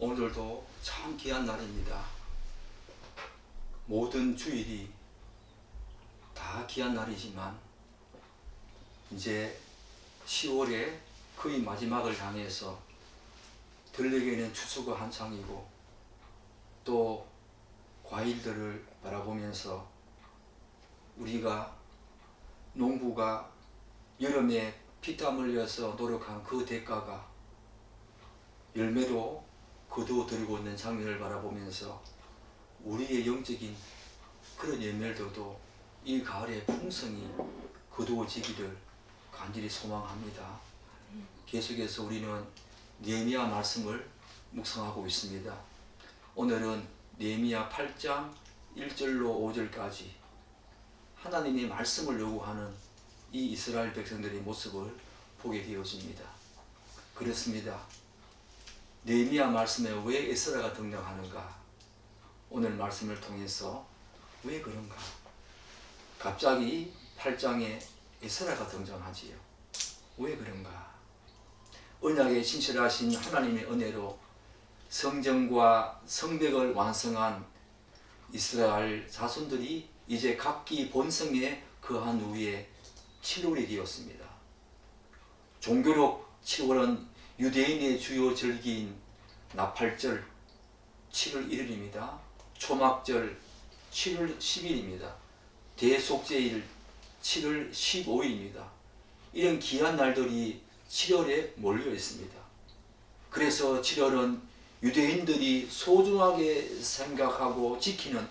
오늘도 참 귀한 날입니다. 모든 주일이 다 귀한 날이지만 이제 10월에 거의 마지막을 향해서 들에게는 추수가 한창이고 또 과일들을 바라보면서 우리가 농부가 여름에 피땀 흘려서 노력한 그 대가가 열매로 거두어들이고 있는 장면을 바라보면서 우리의 영적인 그런 열매들도 이 가을의 풍성이 거두어지기를 간절히 소망합니다. 계속해서 우리는 느헤미야 말씀을 묵상하고 있습니다. 오늘은 느헤미야 8장 1절로 5절까지 하나님의 말씀을 요구하는 이 이스라엘 백성들의 모습을 보게 되어집니다. 그렇습니다. 느헤미야 말씀에 왜 에스라가 등장하는가? 오늘 말씀을 통해서 왜 그런가? 갑자기 8장에 에스라가 등장하지요. 왜 그런가? 언약에 신실하신 하나님의 은혜로 성전과 성벽을 완성한 이스라엘 자손들이 이제 각기 본성에 거한 후에 7월이 되었습니다. 종교력 7월은 유대인의 주요 절기인 나팔절 7월 1일입니다. 초막절 7월 10일입니다. 대속제일 7월 15일입니다. 이런 귀한 날들이 7월에 몰려 있습니다. 그래서 7월은 유대인들이 소중하게 생각하고 지키는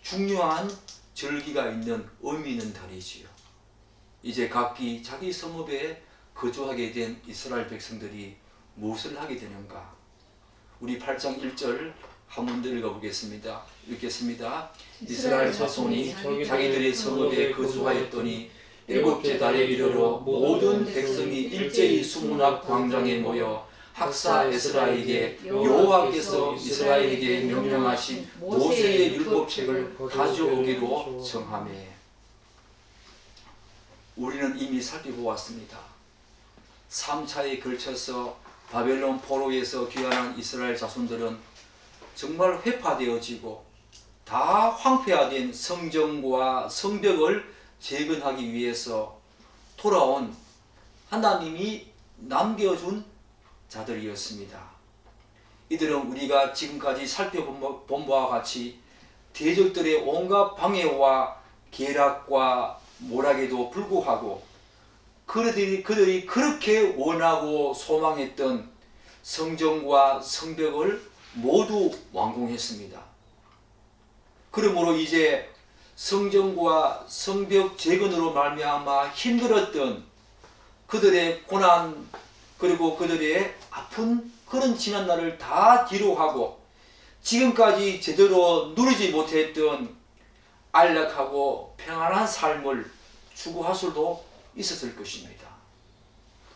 중요한 절기가 있는 의미 있는 달이지요. 이제 각기 자기 성읍에 거주하게 된 이스라엘 백성들이 무엇을 하게 되는가? 우리 8장 1절 한번 더 읽어보겠습니다. 읽겠습니다. 이스라엘 자손이 자기들의 성읍에 거주하였더니 일곱째 달에 이르러 모든 백성이 일제히 수문학 광장에 모여 학사 에스라에게 여호와께서 이스라엘에게 명령하신 모세의 율법책을 가져오기로 청하매. 우리는 이미 살펴보았습니다. 3차에 걸쳐서 바벨론 포로에서 귀환한 이스라엘 자손들은 정말 회파되어지고 다 황폐화된 성전과 성벽을 재건하기 위해서 돌아온 하나님이 남겨준 자들이었습니다. 이들은 우리가 지금까지 살펴본 바와 같이 대적들의 온갖 방해와 계략과 모락에도 불구하고 그들이 그렇게 원하고 소망했던 성전과 성벽을 모두 완공했습니다. 그러므로 이제 성전과 성벽 재건으로 말미암아 힘들었던 그들의 고난 그리고 그들의 아픈 그런 지난날을 다 뒤로하고 지금까지 제대로 누리지 못했던 안락하고 평안한 삶을 추구할 수도 있었을 것입니다.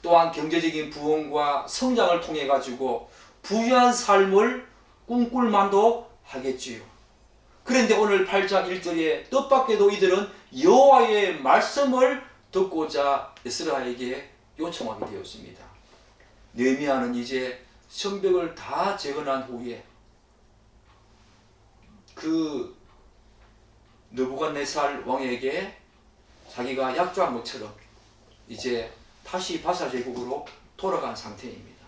또한 경제적인 부흥과 성장을 통해 가지고 부유한 삶을 꿈꿀 만도 하겠지요. 그런데 오늘 8장 1절에 뜻밖에도 이들은 여호와의 말씀을 듣고자 에스라에게 요청하게 되었습니다. 느헤미야는 이제 성벽을 다 재건한 후에 그 느부갓네살 왕에게 자기가 약조한 것처럼 이제 다시 바사 제국으로 돌아간 상태입니다.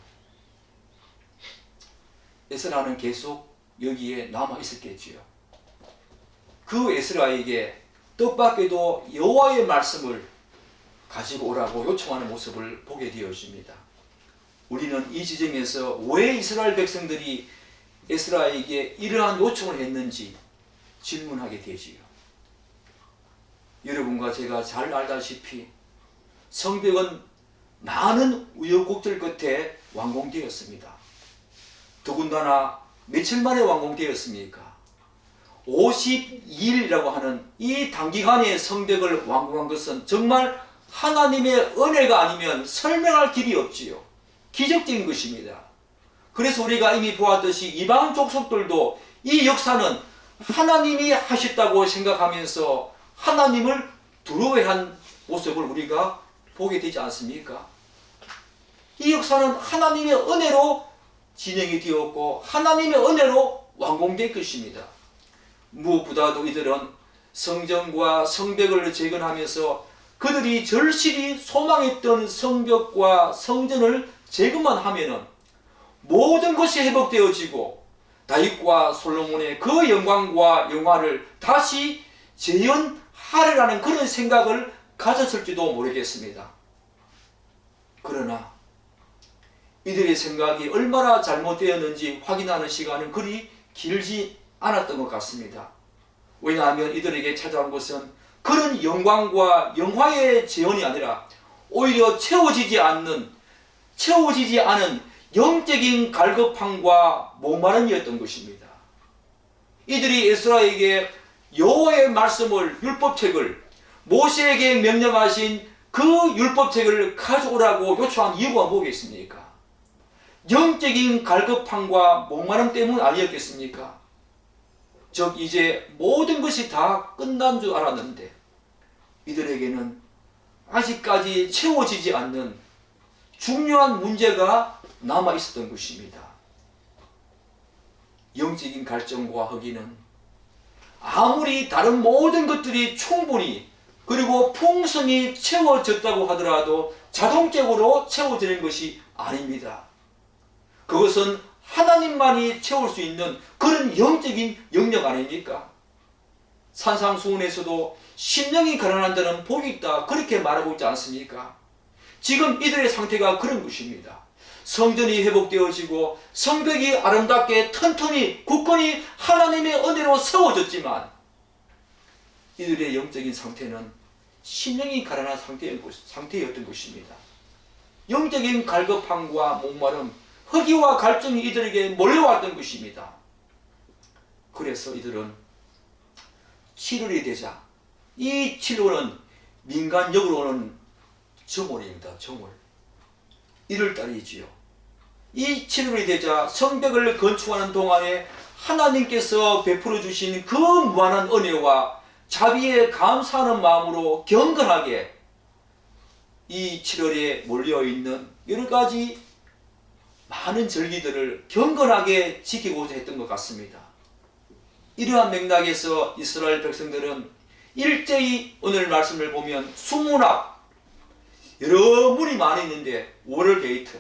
에스라는 계속 여기에 남아 있었겠지요. 그 에스라에게 뜻밖에도 여호와의 말씀을 가지고 오라고 요청하는 모습을 보게 되어집니다. 우리는 이 지점에서 왜 이스라엘 백성들이 에스라에게 이러한 요청을 했는지 질문하게 되지요. 여러분과 제가 잘 알다시피 성벽은 많은 우여곡절 끝에 완공되었습니다. 더군다나 며칠 만에 완공되었습니까? 52일이라고 하는 이 단기간에 성벽을 완공한 것은 정말 하나님의 은혜가 아니면 설명할 길이 없지요. 기적적인 것입니다. 그래서 우리가 이미 보았듯이 이방 족속들도 이 역사는 하나님이 하셨다고 생각하면서 하나님을 두려워한 모습을 우리가 보게 되지 않습니까? 이 역사는 하나님의 은혜로 진행이 되었고 하나님의 은혜로 완공될 것입니다. 무엇보다도 이들은 성전과 성벽을 재건하면서 그들이 절실히 소망했던 성벽과 성전을 재건만 하면은 모든 것이 회복되어지고 다윗과 솔로몬의 그 영광과 영화를 다시 재현하려는 그런 생각을 가졌을지도 모르겠습니다. 그러나 이들의 생각이 얼마나 잘못되었는지 확인하는 시간은 그리 길지 않았던 것 같습니다. 왜냐하면 이들에게 찾아온 것은 그런 영광과 영화의 재현이 아니라 오히려 채워지지 않은 영적인 갈급함과 목마름이었던 것입니다. 이들이 에스라에게 여호와의 말씀을, 율법책을, 모세에게 명령하신 그 율법책을 가져오라고 요청한 이유가 뭐겠습니까? 영적인 갈급함과 목마름 때문 아니었겠습니까? 즉 이제 모든 것이 다 끝난 줄 알았는데 이들에게는 아직까지 채워지지 않는 중요한 문제가 남아 있었던 것입니다. 영적인 갈증과 허기는 아무리 다른 모든 것들이 충분히 그리고 풍성히 채워졌다고 하더라도 자동적으로 채워지는 것이 아닙니다. 그것은 하나님만이 채울 수 있는 그런 영적인 영역 아닙니까? 산상수훈에서도 심령이 가난한 자는 복이 있다 그렇게 말하고 있지 않습니까? 지금 이들의 상태가 그런 것입니다. 성전이 회복되어지고 성벽이 아름답게 튼튼히 굳건히 하나님의 은혜로 세워졌지만 이들의 영적인 상태는 심령이 가난한 상태였던 것입니다. 영적인 갈급함과 목마름, 허기와 갈증이 이들에게 몰려왔던 것입니다. 그래서 이들은 7월이 되자 이 7월은 민간역으로는 정월입니다. 정월 1월달이지요. 이 7월이 되자 성벽을 건축하는 동안에 하나님께서 베풀어 주신 그 무한한 은혜와 자비에 감사하는 마음으로 경건하게 이 7월에 몰려있는 여러가지 많은 절기들을 경건하게 지키고자 했던 것 같습니다. 이러한 맥락에서 이스라엘 백성들은 일제히 오늘 말씀을 보면 수문학, 여러 물이 많이 있는데 워럴게이트,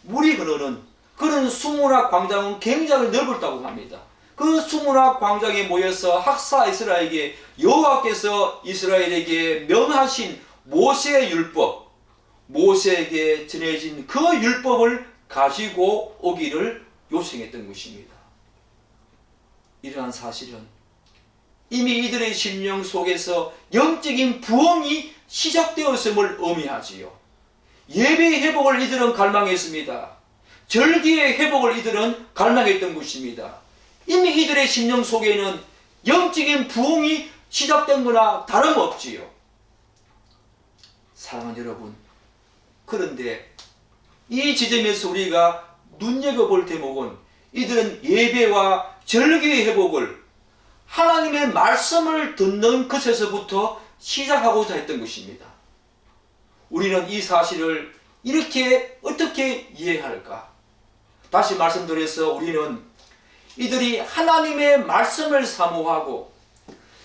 물이 흐르는 그런 수문학 광장은 굉장히 넓었다고 합니다. 그 수문학 광장에 모여서 학사 이스라엘에게 여호와께서 이스라엘에게 명하신 모세의 율법, 모세에게 전해진 그 율법을 가지고 오기를 요청했던 것입니다. 이러한 사실은 이미 이들의 심령 속에서 영적인 부흥이 시작되었음을 의미하지요. 예배의 회복을 이들은 갈망했습니다. 절기의 회복을 이들은 갈망했던 것입니다. 이미 이들의 심령 속에는 영적인 부흥이 시작된 거나 다름없지요. 사랑하는 여러분, 그런데 이 지점에서 우리가 눈여겨볼 대목은 이들은 예배와 절기의 회복을 하나님의 말씀을 듣는 것에서부터 시작하고자 했던 것입니다. 우리는 이 사실을 이렇게 어떻게 이해할까? 다시 말씀드려서 우리는 이들이 하나님의 말씀을 사모하고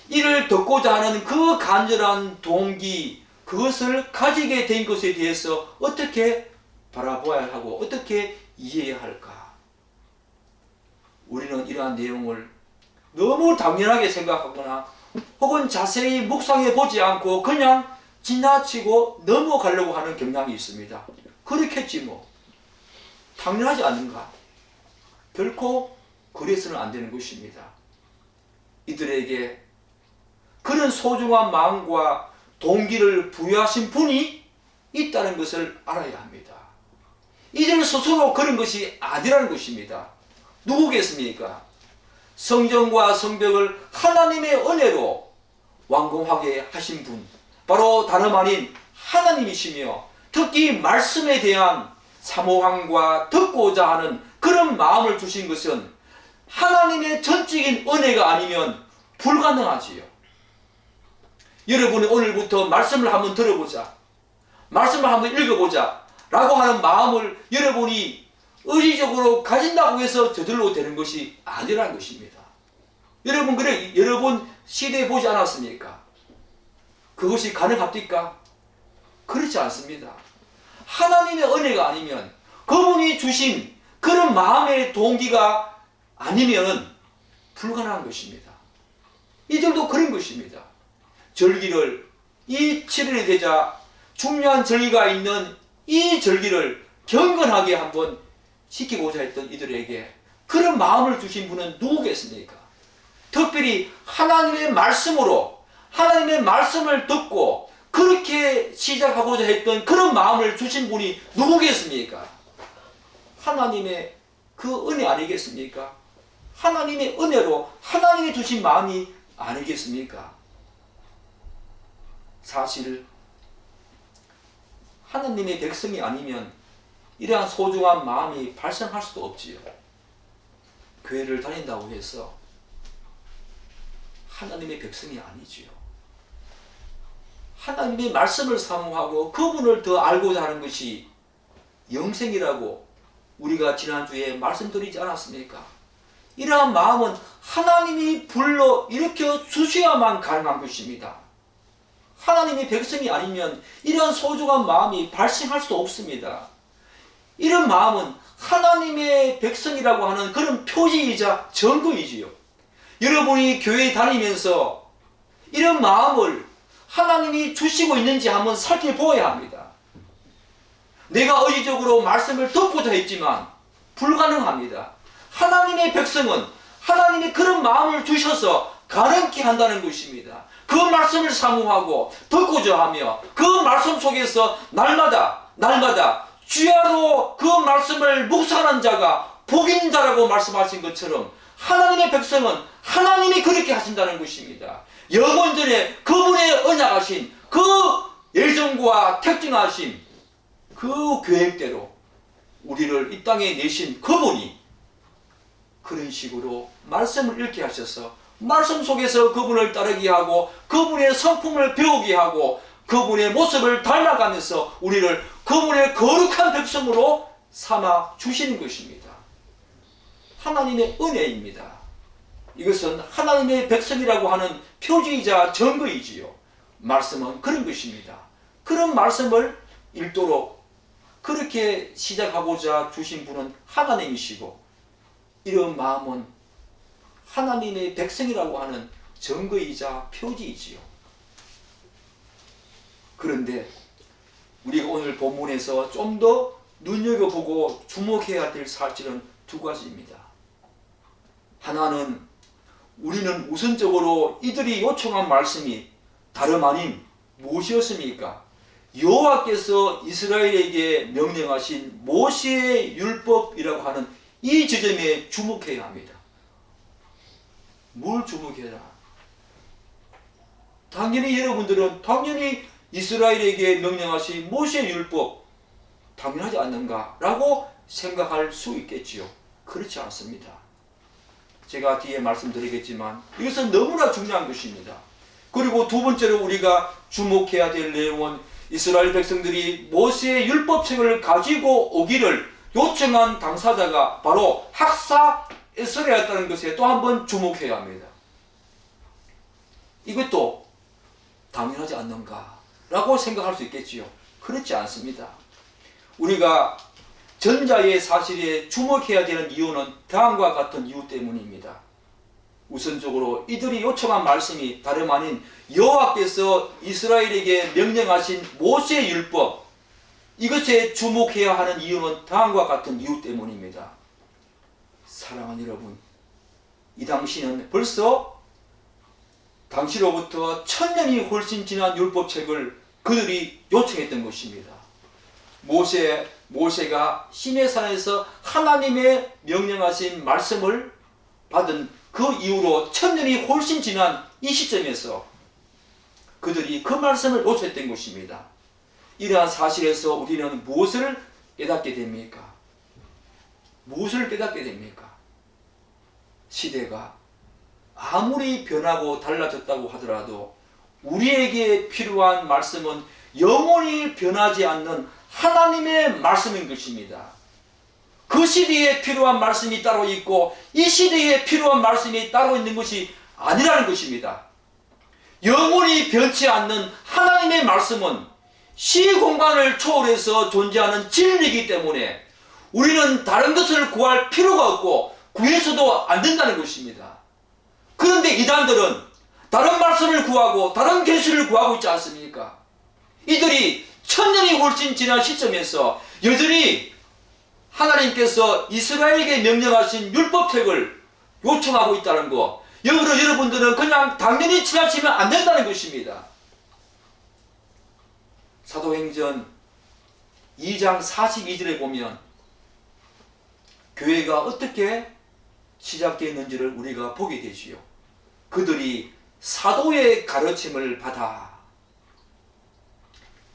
이를 듣고자 하는 그 간절한 동기, 그것을 가지게 된 것에 대해서 어떻게 바라보아야 하고 어떻게 이해해야 할까? 우리는 이러한 내용을 너무 당연하게 생각하거나 혹은 자세히 묵상해 보지 않고 그냥 지나치고 넘어가려고 하는 경향이 있습니다. 그렇겠지 뭐. 당연하지 않는가? 결코 그래서는 안 되는 것입니다. 이들에게 그런 소중한 마음과 동기를 부여하신 분이 있다는 것을 알아야 합니다. 이들 스스로 그런 것이 아니라는 것입니다. 누구겠습니까? 성전과 성벽을 하나님의 은혜로 완공하게 하신 분, 바로 다름 아닌 하나님이시며 특히 말씀에 대한 사모함과 듣고자 하는 그런 마음을 주신 것은 하나님의 전적인 은혜가 아니면 불가능하지요. 여러분이 오늘부터 말씀을 한번 들어보자, 말씀을 한번 읽어보자 라고 하는 마음을 여러분이 의지적으로 가진다고 해서 저절로 되는 것이 아니라는 것입니다. 여러분, 그래, 여러분 시대에 보지 않았습니까? 그것이 가능합니까? 그렇지 않습니다. 하나님의 은혜가 아니면, 그분이 주신 그런 마음의 동기가 아니면 불가능한 것입니다. 이들도 그런 것입니다. 절기를, 이 7일이 되자 중요한 절기가 있는 이 절기를 경건하게 한번 지키고자 했던 이들에게 그런 마음을 주신 분은 누구겠습니까? 특별히 하나님의 말씀으로, 하나님의 말씀을 듣고 그렇게 시작하고자 했던 그런 마음을 주신 분이 누구겠습니까? 하나님의 그 은혜 아니겠습니까? 하나님의 은혜로 하나님이 주신 마음이 아니겠습니까? 사실 하나님의 백성이 아니면 이러한 소중한 마음이 발생할 수도 없지요. 교회를 다닌다고 해서 하나님의 백성이 아니지요. 하나님의 말씀을 사모하고 그분을 더 알고자 하는 것이 영생이라고 우리가 지난주에 말씀드리지 않았습니까? 이러한 마음은 하나님이 불러 일으켜 주셔야만 가능한 것입니다. 하나님의 백성이 아니면 이런 소중한 마음이 발생할 수도 없습니다. 이런 마음은 하나님의 백성이라고 하는 그런 표지이자 증거이지요. 여러분이 교회에 다니면서 이런 마음을 하나님이 주시고 있는지 한번 살펴보아야 합니다. 내가 의지적으로 말씀을 듣고자 했지만 불가능합니다. 하나님의 백성은 하나님이 그런 마음을 주셔서 가능케 한다는 것입니다. 그 말씀을 사모하고 듣고자 하며 그 말씀 속에서 날마다 주야로 그 말씀을 묵상하는 자가 복 있는 자라고 말씀하신 것처럼 하나님의 백성은 하나님이 그렇게 하신다는 것입니다. 영원전에 그분의 언약하신 그 예정과 택정하신 그 계획대로 우리를 이 땅에 내신 그분이 그런 식으로 말씀을 읽게 하셔서 말씀 속에서 그분을 따르게 하고 그분의 성품을 배우게 하고 그분의 모습을 닮아가면서 우리를 그분의 거룩한 백성으로 삼아 주시는 것입니다. 하나님의 은혜입니다. 이것은 하나님의 백성이라고 하는 표지이자 증거이지요. 말씀은 그런 것입니다. 그런 말씀을 읽도록 그렇게 시작하고자 주신 분은 하나님이시고 이런 마음은 하나님의 백성이라고 하는 증거이자 표지이지요. 그런데 우리가 오늘 본문에서 좀 더 눈여겨보고 주목해야 될 사실은 두 가지입니다. 하나는 우리는 우선적으로 이들이 요청한 말씀이 다름 아닌 무엇이었습니까? 여호와께서 이스라엘에게 명령하신 모세의 율법이라고 하는 이 지점에 주목해야 합니다. 뭘 주목해라? 당연히 여러분들은 당연히 이스라엘에게 명령하신 모세의 율법 당연하지 않는가? 라고 생각할 수 있겠지요. 그렇지 않습니다. 제가 뒤에 말씀드리겠지만 이것은 너무나 중요한 것입니다. 그리고 두 번째로 우리가 주목해야 될 내용은 이스라엘 백성들이 모세의 율법책을 가지고 오기를 요청한 당사자가 바로 학사 에스라였다는 것에 또 한 번 주목해야 합니다. 이것도 당연하지 않는가? 라고 생각할 수 있겠지요. 그렇지 않습니다. 우리가 전자의 사실에 주목해야 되는 이유는 다음과 같은 이유 때문입니다. 우선적으로 이들이 요청한 말씀이 다름 아닌 여호와께서 이스라엘에게 명령하신 모세의 율법, 이것에 주목해야 하는 이유는 다음과 같은 이유 때문입니다. 사랑하는 여러분, 이 당시는 벌써 당시로부터 1000년이 훨씬 지난 율법책을 그들이 요청했던 것입니다. 모세가 시내산에서 하나님의 명령하신 말씀을 받은 그 이후로 1000년이 훨씬 지난 이 시점에서 그들이 그 말씀을 요청했던 것입니다. 이러한 사실에서 우리는 무엇을 깨닫게 됩니까? 무엇을 깨닫게 됩니까? 시대가 아무리 변하고 달라졌다고 하더라도 우리에게 필요한 말씀은 영원히 변하지 않는 하나님의 말씀인 것입니다. 그 시대에 필요한 말씀이 따로 있고 이 시대에 필요한 말씀이 따로 있는 것이 아니라는 것입니다. 영원히 변치 않는 하나님의 말씀은 시공간을 초월해서 존재하는 진리이기 때문에 우리는 다른 것을 구할 필요가 없고 구해서도 안 된다는 것입니다. 그런데 이단들은 다른 말씀을 구하고 다른 계시를 구하고 있지 않습니까? 이들이 1000년이 훨씬 지난 시점에서 여전히 하나님께서 이스라엘에게 명령하신 율법책을 요청하고 있다는 것, 여러분들은 그냥 당연히 지나치면 안 된다는 것입니다. 사도행전 2장 42절에 보면 교회가 어떻게 시작되었는지를 우리가 보게 되지요. 그들이 사도의 가르침을 받아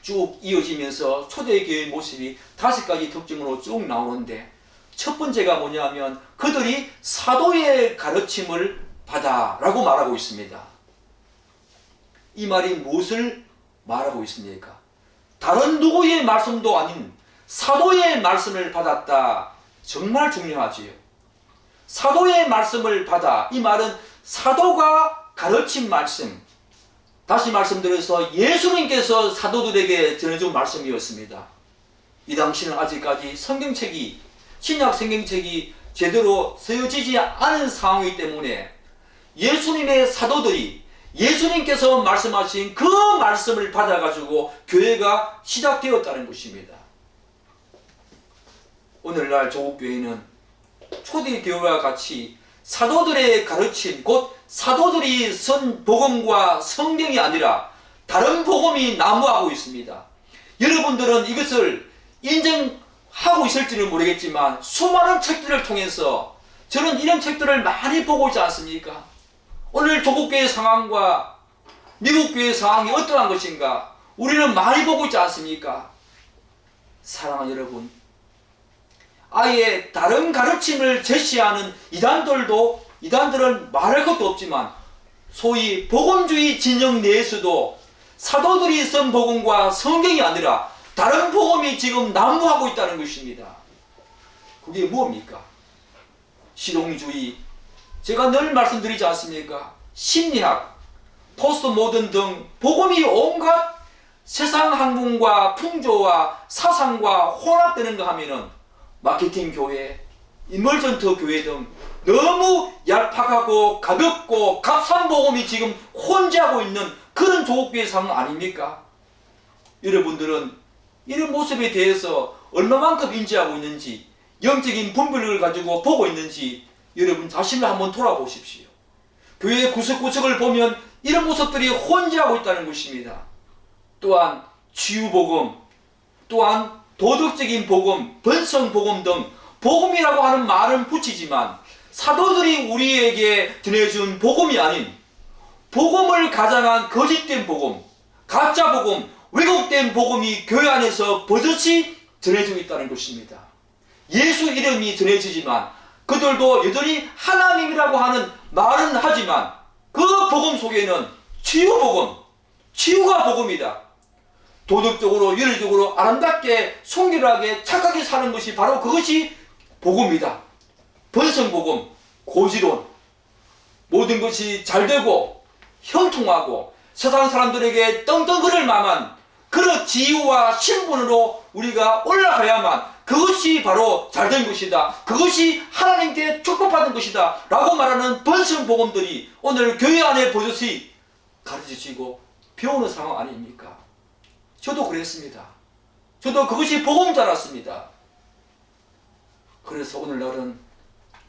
쭉 이어지면서 초대교회의 모습이 5가지 특징으로 쭉 나오는데, 첫 번째가 뭐냐면 그들이 사도의 가르침을 받아 라고 말하고 있습니다. 이 말이 무엇을 말하고 있습니까? 다른 누구의 말씀도 아닌 사도의 말씀을 받았다. 정말 중요하지요. 사도의 말씀을 받아, 이 말은 사도가 가르친 말씀, 다시 말씀드려서 예수님께서 사도들에게 전해준 말씀이었습니다. 이 당시는 아직까지 성경책이, 신약 성경책이 제대로 쓰여지지 않은 상황이기 때문에 예수님의 사도들이 예수님께서 말씀하신 그 말씀을 받아가지고 교회가 시작되었다는 것입니다. 오늘날 조국교회는 초대교회와 같이 사도들의 가르침, 곧 사도들이 선 복음과 성경이 아니라 다른 복음이 난무하고 있습니다. 여러분들은 이것을 인정하고 있을지는 모르겠지만 수많은 책들을 통해서 저는 이런 책들을 많이 보고 있지 않습니까? 오늘 조국교회 상황과 미국교회 상황이 어떠한 것인가 우리는 많이 보고 있지 않습니까? 사랑하는 여러분, 아예 다른 가르침을 제시하는 이단들은 말할 것도 없지만 소위 복음주의 진영 내에서도 사도들이 쓴 복음과 성경이 아니라 다른 복음이 지금 난무하고 있다는 것입니다. 그게 뭡니까? 실용주의, 제가 늘 말씀드리지 않습니까? 심리학, 포스트 모던 등 복음이 온갖 세상 학문과 풍조와 사상과 혼합되는 거 하면은 마케팅 교회, 인멀전트 교회 등 너무 얄팍하고 가볍고 값싼 복음이 지금 혼재하고 있는 그런 조국교회 상황 아닙니까? 여러분들은 이런 모습에 대해서 얼마만큼 인지하고 있는지, 영적인 분별력을 가지고 보고 있는지 여러분 자신을 한번 돌아보십시오. 교회의 구석구석을 보면 이런 모습들이 혼재하고 있다는 것입니다. 또한 치유복음, 또한 도덕적인 복음, 번성복음 등 복음이라고 하는 말은 붙이지만 사도들이 우리에게 전해준 복음이 아닌 복음을 가장한 거짓된 복음, 가짜 복음, 왜곡된 복음이 교회 안에서 버젓이 전해지고 있다는 것입니다. 예수 이름이 전해지지만 그들도 여전히 하나님이라고 하는 말은 하지만 그 복음 속에는 치유복음, 치유가 복음이다. 도덕적으로 윤리적으로 아름답게 순결하게 착하게 사는 것이 바로 그것이 복음이다. 번성복음, 고지론, 모든 것이 잘되고 형통하고 세상 사람들에게 떵떵거릴 만한 그런 지위와 신분으로 우리가 올라가야만 그것이 바로 잘된 것이다. 그것이 하나님께 축복받은 것이다. 라고 말하는 번성복음들이 오늘 교회 안에 버젓이 가르쳐지고 배우는 상황 아닙니까? 저도 그랬습니다. 저도 그것이 복음 줄 알았습니다. 그래서 오늘날은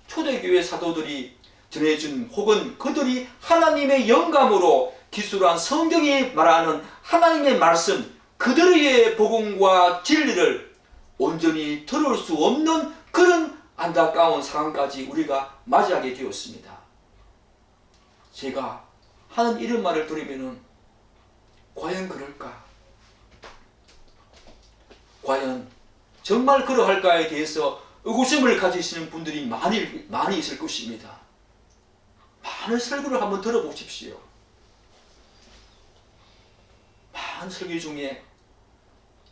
초대교회 사도들이 전해준 혹은 그들이 하나님의 영감으로 기술한 성경이 말하는 하나님의 말씀, 그들의 복음과 진리를 온전히 들을 수 없는 그런 안타까운 상황까지 우리가 맞이하게 되었습니다. 제가 하는 이런 말을 들으면 과연 그럴까? 과연 정말 그러할까에 대해서 의구심을 가지시는 분들이 많이 있을 것입니다. 많은 설교를 한번 들어보십시오. 많은 설교 중에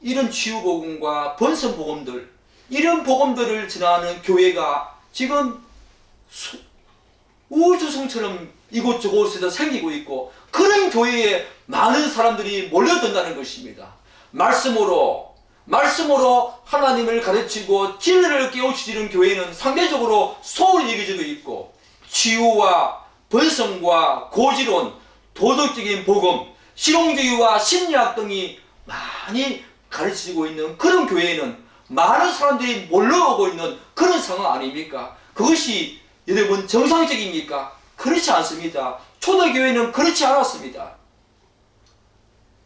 이런 치유복음과 번성복음들, 이런 복음들을 전하는 교회가 지금 우주성처럼 이곳저곳에서 생기고 있고, 그런 교회에 많은 사람들이 몰려든다는 것입니다. 말씀으로 하나님을 가르치고 진리를 깨우치는 교회는 상대적으로 소홀히 여겨지고 있고, 치유와 번성과 고지론, 도덕적인 복음, 실용주의와 심리학 등이 많이 가르치고 있는 그런 교회에는 많은 사람들이 몰려오고 있는 그런 상황 아닙니까? 그것이 여러분 정상적입니까? 그렇지 않습니다. 초대교회는 그렇지 않았습니다.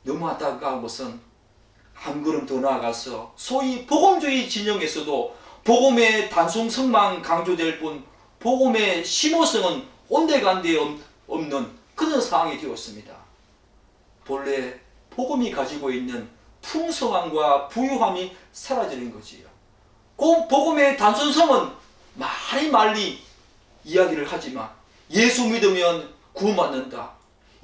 너무 안타까운 것은 한 걸음 더 나아가서 소위 복음주의 진영에서도 복음의 단순성만 강조될 뿐 복음의 심오성은 온데간데 없는 그런 상황이 되었습니다. 본래 복음이 가지고 있는 풍성함과 부유함이 사라지는 거지요. 그 복음의 단순성은 많이 이야기를 하지만, 예수 믿으면 구원받는다,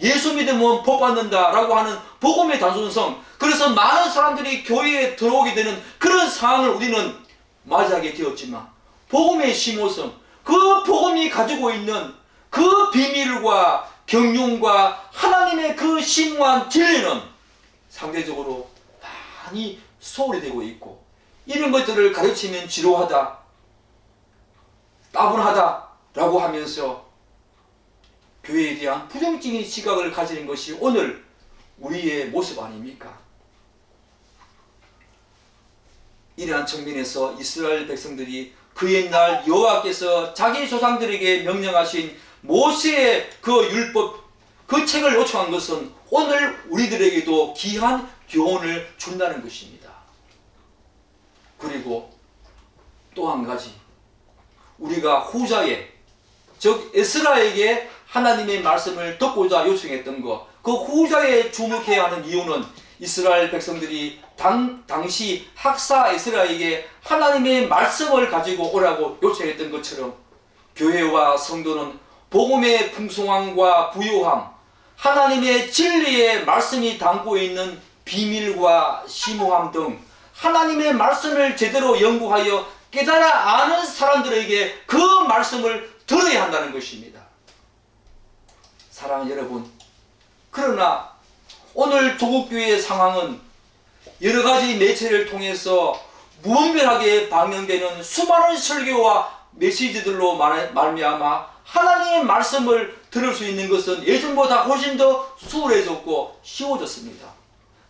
예수 믿으면 복받는다 라고 하는 복음의 단순성, 그래서 많은 사람들이 교회에 들어오게 되는 그런 상황을 우리는 맞이하게 되었지만, 복음의 심오성, 그 복음이 가지고 있는 그 비밀과 경륜과 하나님의 그 심오한 진리는 상대적으로 많이 소홀히 되고 있고, 이런 것들을 가르치면 지루하다, 따분하다 라고 하면서 교회에 대한 부정적인 시각을 가지는 것이 오늘 우리의 모습 아닙니까? 이러한 측면에서 이스라엘 백성들이 그 옛날 여호와께서 자기 조상들에게 명령하신 모세의 그 율법, 그 책을 요청한 것은 오늘 우리들에게도 귀한 교훈을 준다는 것입니다. 그리고 또 한 가지, 우리가 후자에, 즉 에스라에게 하나님의 말씀을 듣고자 요청했던 것, 그 후자에 주목해야 하는 이유는 이스라엘 백성들이 당시 학사 에스라에게 하나님의 말씀을 가지고 오라고 요청했던 것처럼, 교회와 성도는 복음의 풍성함과 부요함, 하나님의 진리의 말씀이 담고 있는 비밀과 심오함 등 하나님의 말씀을 제대로 연구하여 깨달아 아는 사람들에게 그 말씀을 들어야 한다는 것입니다. 사랑하는 여러분, 그러나 오늘 조국교회의 상황은 여러 가지 매체를 통해서 무분별하게 방영되는 수많은 설교와 메시지들로 말미암아 하나님의 말씀을 들을 수 있는 것은 예전보다 훨씬 더 수월해졌고 쉬워졌습니다.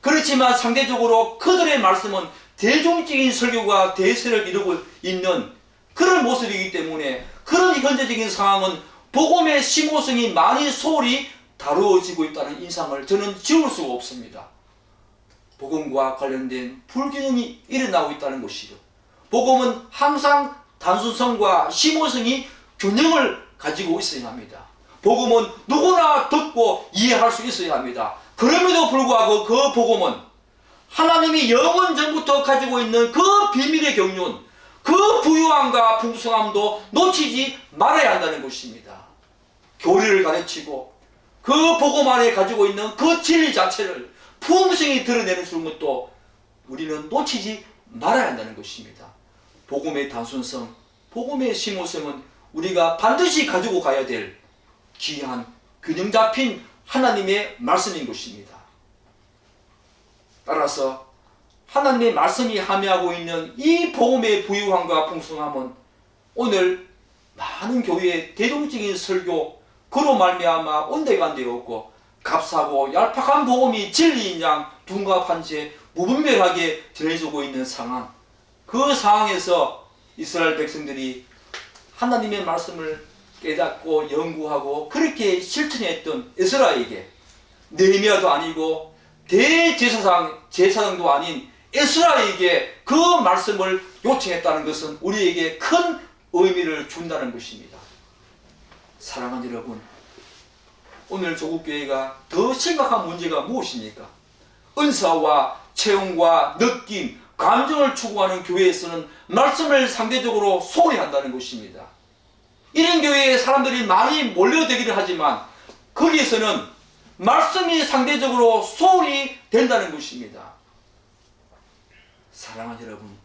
그렇지만 상대적으로 그들의 말씀은 대중적인 설교가 대세를 이루고 있는 그런 모습이기 때문에, 그런 현재적인 상황은 복음의 심오성이 많이 소홀히 다루어지고 있다는 인상을 저는 지울 수가 없습니다. 복음과 관련된 불균형이 일어나고 있다는 것이죠. 복음은 항상 단순성과 심오성이 균형을 가지고 있어야 합니다. 복음은 누구나 듣고 이해할 수 있어야 합니다. 그럼에도 불구하고 그 복음은 하나님이 영원 전부터 가지고 있는 그 비밀의 경륜, 그 부유함과 풍성함도 놓치지 말아야 한다는 것입니다. 교리를 가르치고 그 복음 안에 가지고 있는 그 진리 자체를 풍성히 드러내는 것도 우리는 놓치지 말아야 한다는 것입니다. 복음의 단순성, 복음의 심오성은 우리가 반드시 가지고 가야 될 귀한 균형 잡힌 하나님의 말씀인 것입니다. 따라서 하나님의 말씀이 함유하고 있는 이 복음의 부유함과 풍성함은 오늘 많은 교회의 대중적인 설교, 그로 말미암아 온데간데 없고 값싸고 얄팍한 복음이 진리인 양 둔갑한 채 무분별하게 전해지고 있는 상황, 그 상황에서 이스라엘 백성들이 하나님의 말씀을 깨닫고 연구하고 그렇게 실천했던 에스라에게, 느헤미야도 아니고 제사장도 아닌 에스라에게 그 말씀을 요청했다는 것은 우리에게 큰 의미를 준다는 것입니다. 사랑하는 여러분, 오늘 조국교회가 더 심각한 문제가 무엇입니까? 은사와 체험과 느낌, 감정을 추구하는 교회에서는 말씀을 상대적으로 소홀히 한다는 것입니다. 이런 교회에 사람들이 많이 몰려들기를 하지만 거기에서는 말씀이 상대적으로 소홀히 된다는 것입니다. 사랑하는 여러분,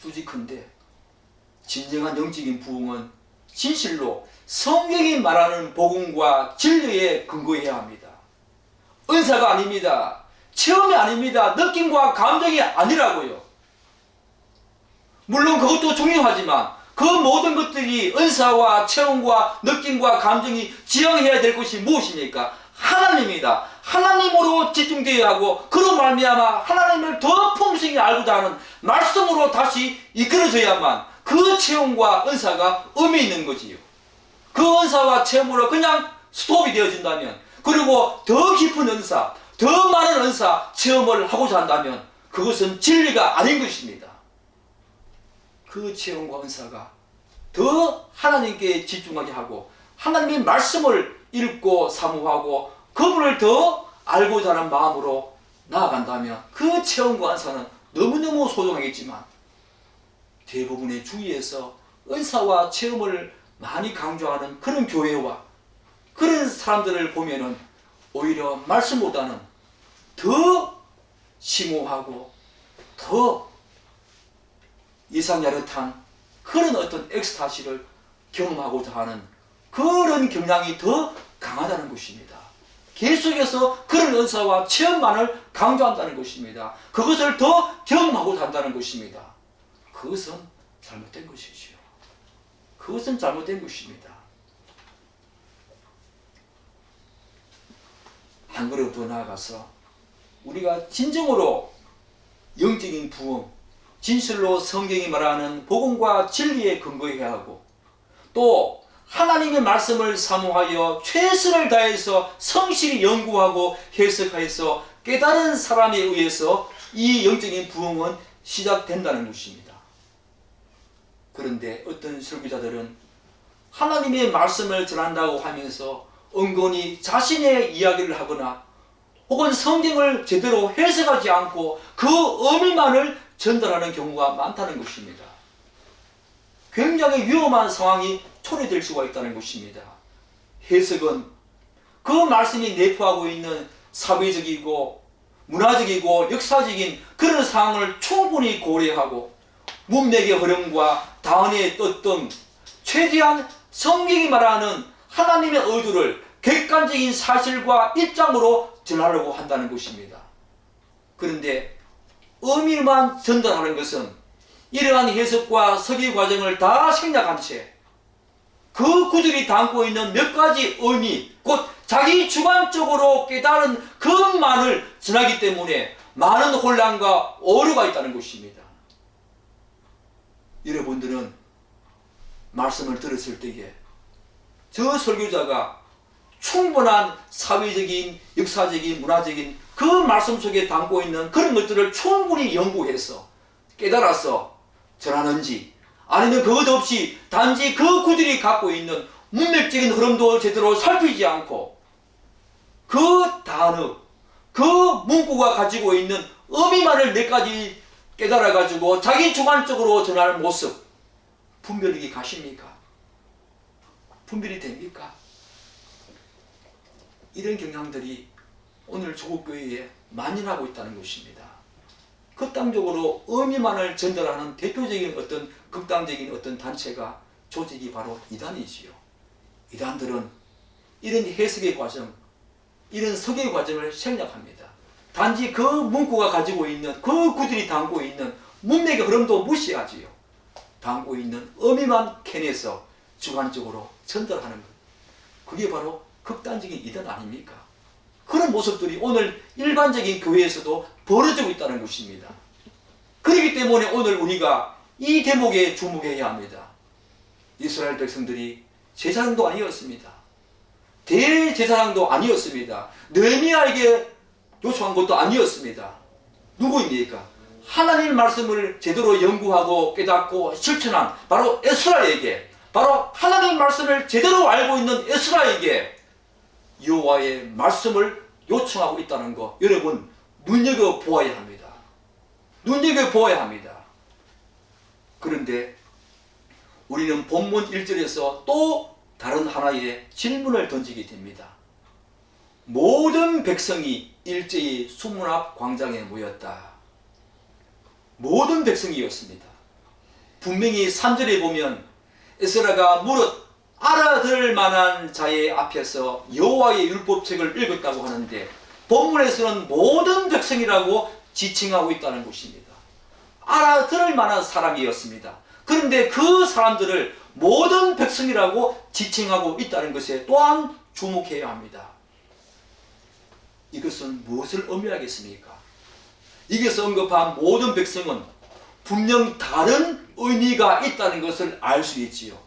솔직한데 진정한 영적인 부흥은 진실로 성경이 말하는 복음과 진리에 근거해야 합니다. 은사가 아닙니다. 체험이 아닙니다. 느낌과 감정이 아니라고요. 물론 그것도 중요하지만 그 모든 것들이 은사와 체험과 느낌과 감정이 지향해야 될 것이 무엇입니까? 하나님입니다. 하나님으로 집중되어야 하고 그로 말미암아 하나님을 더 풍성히 알고자 하는 말씀으로 다시 이끌어져야만 그 체험과 은사가 의미 있는 거지요. 그 은사와 체험으로 그냥 스톱이 되어진다면, 그리고 더 깊은 은사, 더 많은 은사 체험을 하고자 한다면 그것은 진리가 아닌 것입니다. 그 체험과 은사가 더 하나님께 집중하게 하고 하나님의 말씀을 읽고 사모하고 그분을 더 알고자 하는 마음으로 나아간다면 그 체험과 은사는 너무너무 소중하겠지만, 대부분의 주위에서 은사와 체험을 많이 강조하는 그런 교회와 그런 사람들을 보면은 오히려 말씀보다는 더 심오하고 더 이상야릇한 그런 어떤 엑스타시를 경험하고자 하는 그런 경향이 더 강하다는 것입니다. 계속해서 그런 은사와 체험만을 강조한다는 것입니다. 그것을 더 경험하고자 한다는 것입니다. 그것은 잘못된 것이지요. 그것은 잘못된 것입니다. 한 걸음 더 나아가서 우리가 진정으로 영적인 부흥, 진실로 성경이 말하는 복음과 진리에 근거해야 하고, 또 하나님의 말씀을 사모하여 최선을 다해서 성실히 연구하고 해석하여서 깨달은 사람에 의해서 이 영적인 부흥은 시작된다는 것입니다. 그런데 어떤 설교자들은 하나님의 말씀을 전한다고 하면서 은근히 자신의 이야기를 하거나 혹은 성경을 제대로 해석하지 않고 그 의미만을 전달하는 경우가 많다는 것입니다. 굉장히 위험한 상황이 초래될 수가 있다는 것입니다. 해석은 그 말씀이 내포하고 있는 사회적이고 문화적이고 역사적인 그런 상황을 충분히 고려하고 문맥의 흐름과 다원의 어떤 최대한 성경이 말하는 하나님의 의도를 객관적인 사실과 입장으로 전하려고 한다는 것입니다. 그런데 의미만 전달하는 것은 이러한 해석과 설계 과정을 다 생략한 채 그 구절이 담고 있는 몇 가지 의미, 곧 자기 주관적으로 깨달은 그것만을 전하기 때문에 많은 혼란과 오류가 있다는 것입니다. 여러분들은 말씀을 들었을 때에 저 설교자가 충분한 사회적인, 역사적인, 문화적인 그 말씀 속에 담고 있는 그런 것들을 충분히 연구해서 깨달아서 전하는지, 아니면 그것 없이 단지 그 구들이 갖고 있는 문맥적인 흐름도 제대로 살피지 않고 그 단어, 그 문구가 가지고 있는 의미만을 몇 가지 깨달아 가지고 자기 주관적으로 전하는 모습, 분별력이 가십니까? 분별이 됩니까? 이런 경향들이 오늘 조국교회에 만연하고 있다는 것입니다. 극단적으로 의미만을 전달하는 대표적인 어떤 극단적인 어떤 단체가, 조직이 바로 이단이지요. 이단들은 이런 해석의 과정, 이런 설계 과정을 생략합니다. 단지 그 문구가 가지고 있는 그 구들이 담고 있는 문맥의 흐름도 무시하지요. 담고 있는 의미만 캐내서 주관적으로 전달하는 것. 그게 바로 극단적인 이단 아닙니까? 그런 모습들이 오늘 일반적인 교회에서도 벌어지고 있다는 것입니다. 그렇기 때문에 오늘 우리가 이 대목에 주목해야 합니다. 이스라엘 백성들이 제사장도 아니었습니다. 대제사장도 아니었습니다. 느헤미야에게 요청한 것도 아니었습니다. 누구입니까? 하나님 말씀을 제대로 연구하고 깨닫고 실천한 바로 에스라에게, 바로 하나님 말씀을 제대로 알고 있는 에스라에게 여호와의 말씀을 요청하고 있다는 거, 여러분 눈여겨보아야 합니다. 눈여겨보아야 합니다. 그런데 우리는 본문 1절에서 또 다른 하나의 질문을 던지게 됩니다. 모든 백성이 일제히 수문 앞 광장에 모였다. 모든 백성이었습니다. 분명히 3절에 보면 에스라가 무릇 알아들을 만한 자의 앞에서 여호와의 율법책을 읽었다고 하는데, 본문에서는 모든 백성이라고 지칭하고 있다는 것입니다. 알아들을 만한 사람이었습니다. 그런데 그 사람들을 모든 백성이라고 지칭하고 있다는 것에 또한 주목해야 합니다. 이것은 무엇을 의미하겠습니까? 여기서 언급한 모든 백성은 분명 다른 의미가 있다는 것을 알 수 있지요.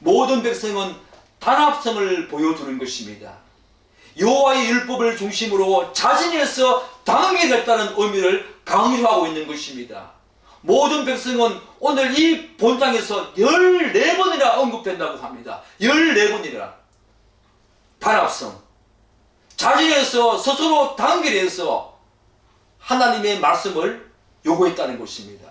모든 백성은 단합성을 보여주는 것입니다. 여호와의 율법을 중심으로 자신에서 당하게 됐다는 의미를 강조하고 있는 것입니다. 모든 백성은 오늘 이 본장에서 14번이나 언급된다고 합니다. 14번이나. 단합성. 자신에서 스스로 단결해서 하나님의 말씀을 요구했다는 것입니다.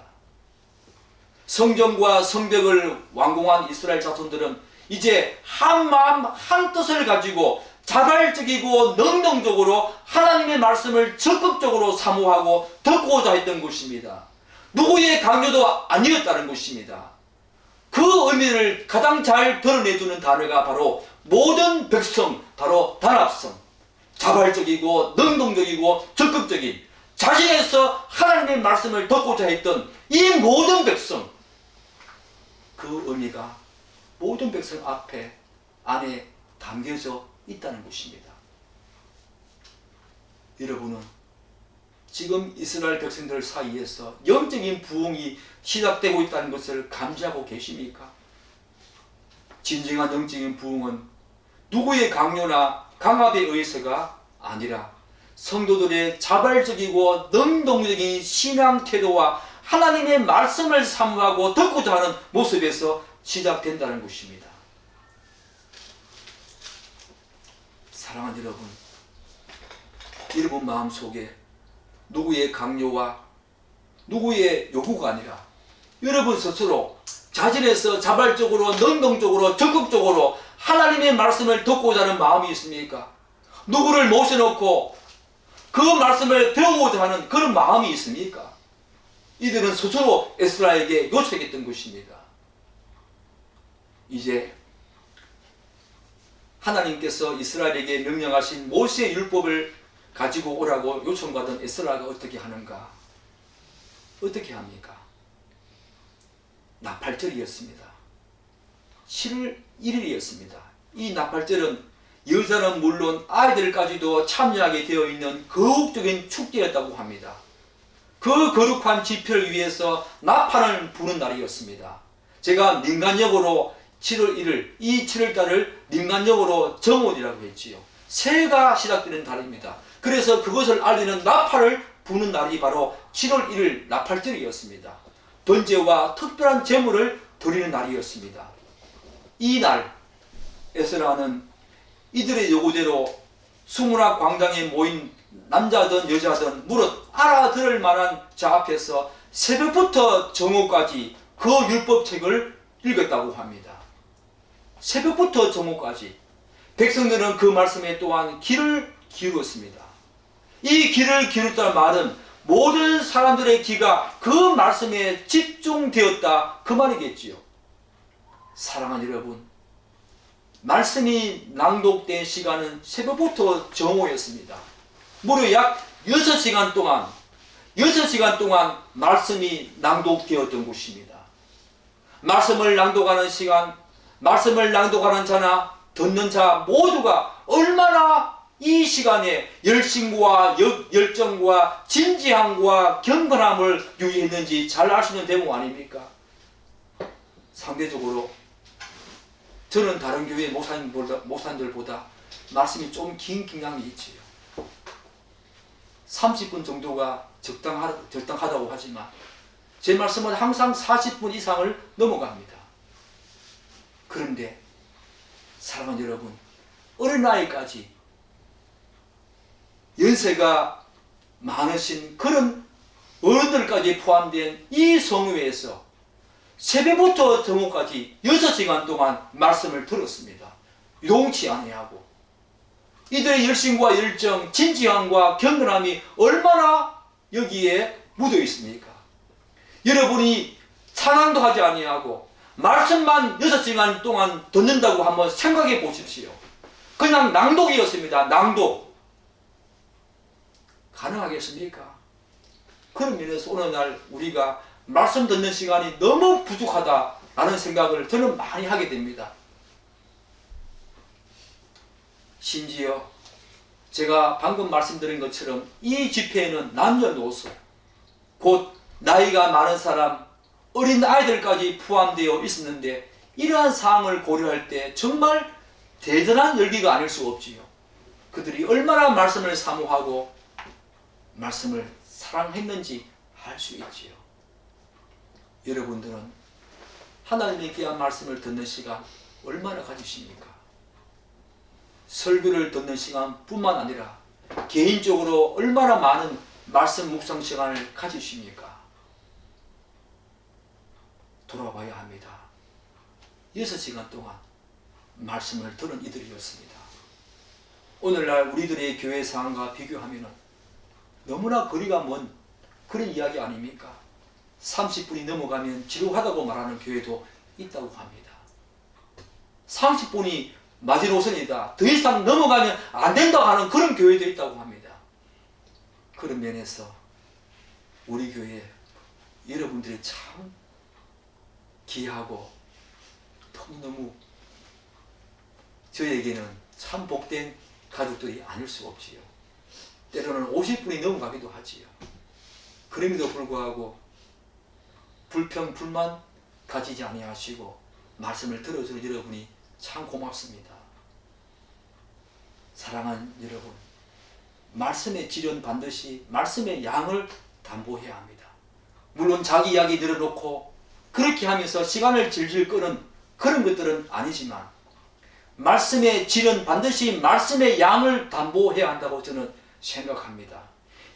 성전과 성벽을 완공한 이스라엘 자손들은 이제 한 마음 한 뜻을 가지고 자발적이고 능동적으로 하나님의 말씀을 적극적으로 사모하고 듣고자 했던 것입니다. 누구의 강요도 아니었다는 것입니다. 그 의미를 가장 잘 드러내주는 단어가 바로 모든 백성, 바로 단합성. 자발적이고 능동적이고 적극적인, 자신에서 하나님의 말씀을 듣고자 했던 이 모든 백성, 그 의미가 모든 백성 안에 담겨져 있다는 것입니다. 여러분은 지금 이스라엘 백성들 사이에서 영적인 부흥이 시작되고 있다는 것을 감지하고 계십니까? 진정한 영적인 부흥은 누구의 강요나 강압에 의해서가 아니라 성도들의 자발적이고 능동적인 신앙 태도와 하나님의 말씀을 사모하고 듣고자 하는 모습에서 시작된다는 것입니다. 사랑하는 여러분, 여러분 마음속에 누구의 강요와 누구의 요구가 아니라 여러분 스스로 자진해서 자발적으로 능동적으로 적극적으로 하나님의 말씀을 듣고자 하는 마음이 있습니까? 누구를 모셔놓고 그 말씀을 배우고자 하는 그런 마음이 있습니까? 이들은 스스로 에스라에게 요청했던 것입니다. 이제 하나님께서 이스라엘에게 명령하신 모세의 율법을 가지고 오라고 요청받은 에스라가 어떻게 하는가? 어떻게 합니까? 나팔절이었습니다. 7월 1일이었습니다. 이 나팔절은 여자는 물론 아이들까지도 참여하게 되어 있는 거국적인 축제였다고 합니다. 그 거룩한 집회를 위해서 나팔을 부는 날이었습니다. 제가 민간역으로 7월 1일, 이 7월달을 민간역으로 정오이라고 했지요. 새해가 시작되는 달입니다. 그래서 그것을 알리는 나팔을 부는 날이 바로 7월 1일 나팔절이었습니다. 번제와 특별한 제물을 드리는 날이었습니다. 이 날 에스라는 이들의 요구대로 수문학 광장에 모인 남자든 여자든 무릇 알아들을 만한 자 앞에서 새벽부터 정오까지 그 율법책을 읽었다고 합니다. 새벽부터 정오까지 백성들은 그 말씀에 또한 귀를 기울였습니다. 이 귀를 기울였다는 말은 모든 사람들의 귀가 그 말씀에 집중되었다, 그 말이겠지요. 사랑하는 여러분, 말씀이 낭독된 시간은 새벽부터 정오였습니다. 무려 약 6시간 동안 말씀이 낭독되었던 것입니다. 말씀을 낭독하는 시간, 말씀을 낭독하는 자나 듣는 자 모두가 얼마나 이 시간에 열심과 열정과 진지함과 경건함을 유의했는지 잘 아시는 대목 아닙니까? 상대적으로 저는 다른 교회 목사님들보다 말씀이 좀 긴 경향이 있지요. 30분 정도가 적당하다고 하지만 제 말씀은 항상 40분 이상을 넘어갑니다. 그런데 사랑하는 여러분, 어린아이까지 연세가 많으신 그런 어른들까지 포함된 이 성회에서 새벽부터 정오까지 6시간 동안 말씀을 들었습니다. 요동치 아니하고 이들의 열심과 열정, 진지함과 경건함이 얼마나 여기에 묻어 있습니까? 여러분이 찬양도 하지 아니하고 말씀만 6시간 동안 듣는다고 한번 생각해 보십시오. 그냥 낭독이었습니다. 낭독. 가능하겠습니까? 그런 면에서 오늘날 우리가 말씀 듣는 시간이 너무 부족하다라는 생각을 저는 많이 하게 됩니다. 심지어 제가 방금 말씀드린 것처럼 이 집회에는 남녀노소, 곧 나이가 많은 사람, 어린 아이들까지 포함되어 있었는데 이러한 사항을 고려할 때 정말 대단한 열기가 아닐 수 없지요. 그들이 얼마나 말씀을 사모하고 말씀을 사랑했는지 알 수 있지요. 여러분들은 하나님의 귀한 말씀을 듣는 시간 얼마나 가지십니까? 설교를 듣는 시간뿐만 아니라 개인적으로 얼마나 많은 말씀 묵상 시간을 가지십니까? 돌아봐야 합니다. 6시간 동안 말씀을 들은 이들이었습니다. 오늘날 우리들의 교회 상황과 비교하면 너무나 거리가 먼 그런 이야기 아닙니까? 30분이 넘어가면 지루하다고 말하는 교회도 있다고 합니다. 30분이 마지노선이다. 더 이상 넘어가면 안 된다 하는 그런 교회도 있다고 합니다. 그런 면에서 우리 교회 여러분들이 참 귀하고 너무 저에게는 참 복된 가족들이 아닐 수 없지요. 때로는 50분이 넘어가기도 하지요. 그럼에도 불구하고 불평, 불만 가지지 아니하시고 말씀을 들어주는 여러분이 참 고맙습니다. 사랑하는 여러분, 말씀의 질은 반드시 말씀의 양을 담보해야 합니다. 물론 자기 이야기 늘어놓고 그렇게 하면서 시간을 질질 끄는 그런 것들은 아니지만 말씀의 질은 반드시 말씀의 양을 담보해야 한다고 저는 생각합니다.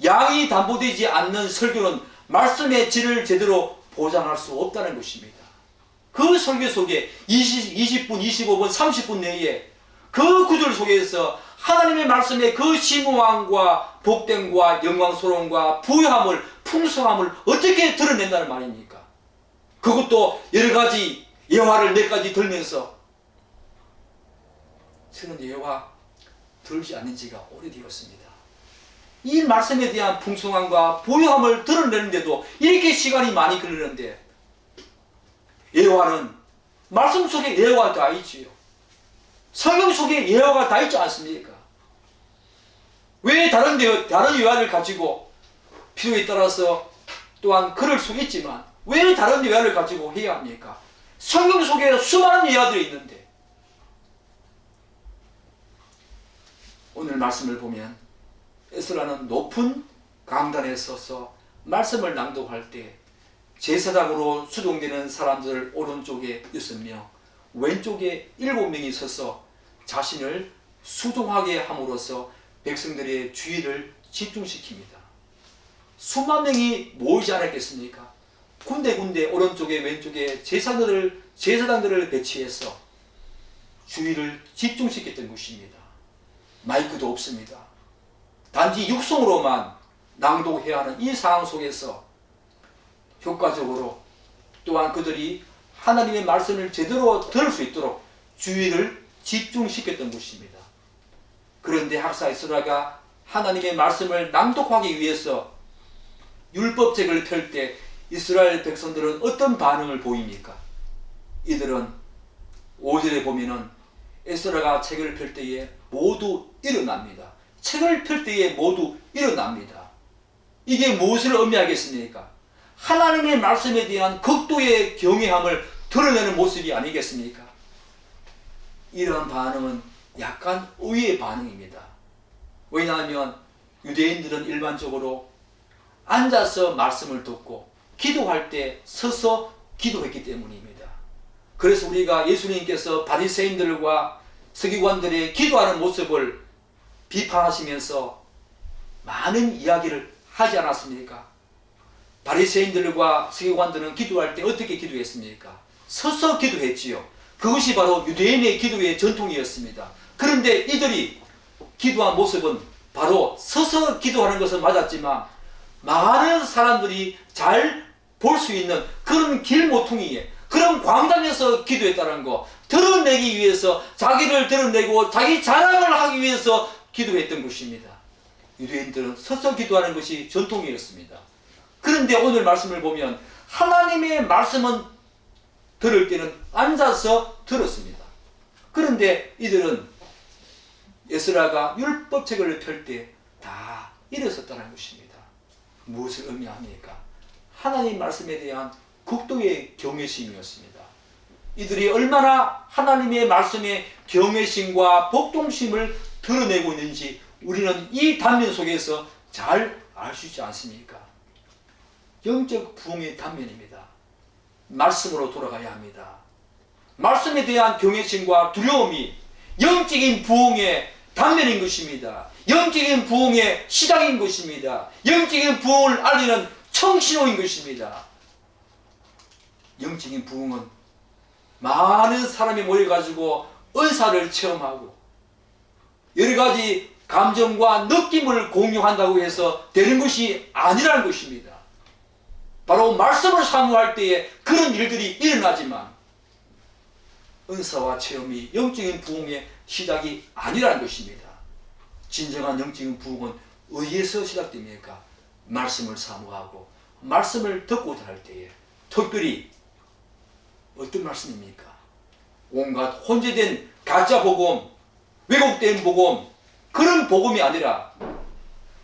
양이 담보되지 않는 설교는 말씀의 질을 제대로 보장할 수 없다는 것입니다. 그 설교 속에 20분, 25분, 30분 내에 그 구절 속에서 하나님의 말씀의 그 심오함과 복됨과 영광스러움과 부유함을, 풍성함을 어떻게 드러낸다는 말입니까? 그것도 여러 가지 예화를 몇 가지 들면서 저는 예화 들지 않은 지가 오래되었습니다. 이 말씀에 대한 풍성함과 부유함을 드러내는데도 이렇게 시간이 많이 걸리는데 예화는 말씀 속에 예화가 다 있지요. 성경 속에 예화가 다 있지 않습니까? 왜 다른 예화를 가지고 필요에 따라서 또한 그럴 수 있지만 왜 다른 예화를 가지고 해야 합니까? 성경 속에 수많은 예화들이 있는데 오늘 말씀을 보면 에스라는 높은 강단에 서서 말씀을 낭독할 때 제사장으로 수동되는 사람들 오른쪽에 6명, 왼쪽에 7명이 서서 자신을 수동하게 함으로써 백성들의 주의를 집중시킵니다. 수만 명이 모이지 않았겠습니까? 군데군데 오른쪽에 왼쪽에 제사장들을 배치해서 주의를 집중시켰던 것입니다. 마이크도 없습니다. 단지 육성으로만 낭독해야 하는 이 상황 속에서 효과적으로 또한 그들이 하나님의 말씀을 제대로 들을 수 있도록 주의를 집중시켰던 것입니다. 그런데 학사 에스라가 하나님의 말씀을 낭독하기 위해서 율법책을 펼 때 이스라엘 백성들은 어떤 반응을 보입니까? 이들은 5절에 보면은 에스라가 책을 펼 때에 모두 일어납니다. 책을 펼 때에 모두 일어납니다. 이게 무엇을 의미하겠습니까? 하나님의 말씀에 대한 극도의 경외함을 드러내는 모습이 아니겠습니까? 이러한 반응은 약간 의외의 반응입니다. 왜냐하면 유대인들은 일반적으로 앉아서 말씀을 듣고 기도할 때 서서 기도했기 때문입니다. 그래서 우리가 예수님께서 바리새인들과 서기관들의 기도하는 모습을 비판하시면서 많은 이야기를 하지 않았습니까? 바리새인들과 서기관들은 기도할 때 어떻게 기도했습니까? 서서 기도했지요. 그것이 바로 유대인의 기도의 전통이었습니다. 그런데 이들이 기도한 모습은 바로 서서 기도하는 것은 맞았지만 많은 사람들이 잘 볼 수 있는 그런 길모퉁이에, 그런 광장에서 기도했다는 거, 드러내기 위해서, 자기를 드러내고 자기 자랑을 하기 위해서 기도했던 것입니다. 유대인들은 서서 기도하는 것이 전통이었습니다. 그런데 오늘 말씀을 보면 하나님의 말씀은 들을 때는 앉아서 들었습니다. 그런데 이들은 에스라가 율법책을 펼 때 다 일어섰다는 것입니다. 무엇을 의미합니까? 하나님 말씀에 대한 극도의 경외심이었습니다. 이들이 얼마나 하나님의 말씀에 경외심과 복종심을 드러내고 있는지 우리는 이 단면 속에서 잘 알 수 있지 않습니까? 영적 부흥의 단면입니다. 말씀으로 돌아가야 합니다. 말씀에 대한 경외심과 두려움이 영적인 부흥의 단면인 것입니다. 영적인 부흥의 시작인 것입니다. 영적인 부흥을 알리는 청신호인 것입니다. 영적인 부흥은 많은 사람이 모여가지고 은사를 체험하고 여러가지 감정과 느낌을 공유한다고 해서 되는 것이 아니라는 것입니다. 바로 말씀을 사모할 때에 그런 일들이 일어나지만 은사와 체험이 영적인 부흥의 시작이 아니라는 것입니다. 진정한 영적인 부흥은 어디에서 시작됩니까? 말씀을 사모하고 말씀을 듣고자 할 때에, 특별히 어떤 말씀입니까? 온갖 혼재된 가짜 복음, 왜곡된 복음, 그런 복음이 아니라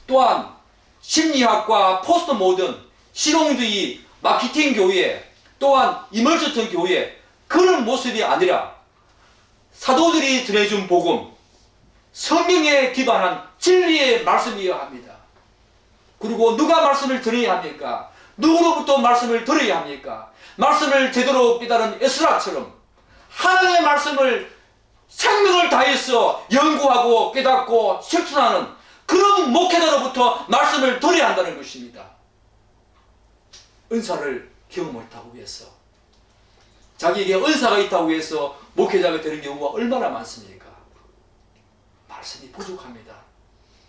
또한 심리학과 포스트 모던, 실용주의, 마케팅 교회, 또한 이멀스턴 교회, 그런 모습이 아니라 사도들이 전해준 복음, 성경에 기반한 진리의 말씀이어야 합니다. 그리고 누가 말씀을 들어야 합니까? 누구로부터 말씀을 들어야 합니까? 말씀을 제대로 깨달은 에스라처럼 하나님의 말씀을 생명을 다해서 연구하고 깨닫고 실천하는 그런 목회자로부터 말씀을 들어야 한다는 것입니다. 은사를 경험했다고 해서, 자기에게 은사가 있다고 해서 목회자가 되는 경우가 얼마나 많습니까? 말씀이 부족합니다.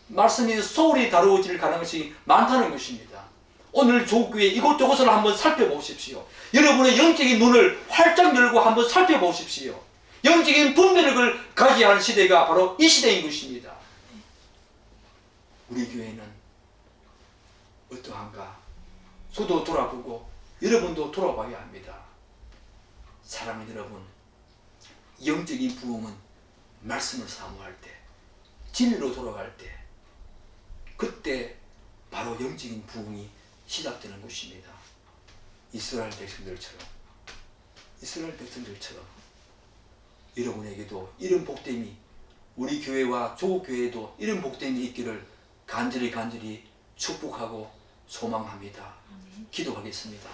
말씀이 소홀히 다루어질 가능성이 많다는 것입니다. 오늘 조국교회 이곳저곳을 한번 살펴보십시오. 여러분의 영적인 눈을 활짝 열고 한번 살펴보십시오. 영적인 분별력을 가져야 하는 시대가 바로 이 시대인 것입니다. 우리 교회는 어떠한가? 저도 돌아보고 여러분도 돌아봐야 합니다. 사랑하는 여러분, 영적인 부흥은 말씀을 사모할 때, 진리로 돌아갈 때, 그때 바로 영적인 부흥이 시작되는 것입니다. 이스라엘 백성들처럼 여러분에게도 이런 복됨이, 우리 교회와 조국교회에도 이런 복됨이 있기를 간절히 축복하고 소망합니다. 기도하겠습니다.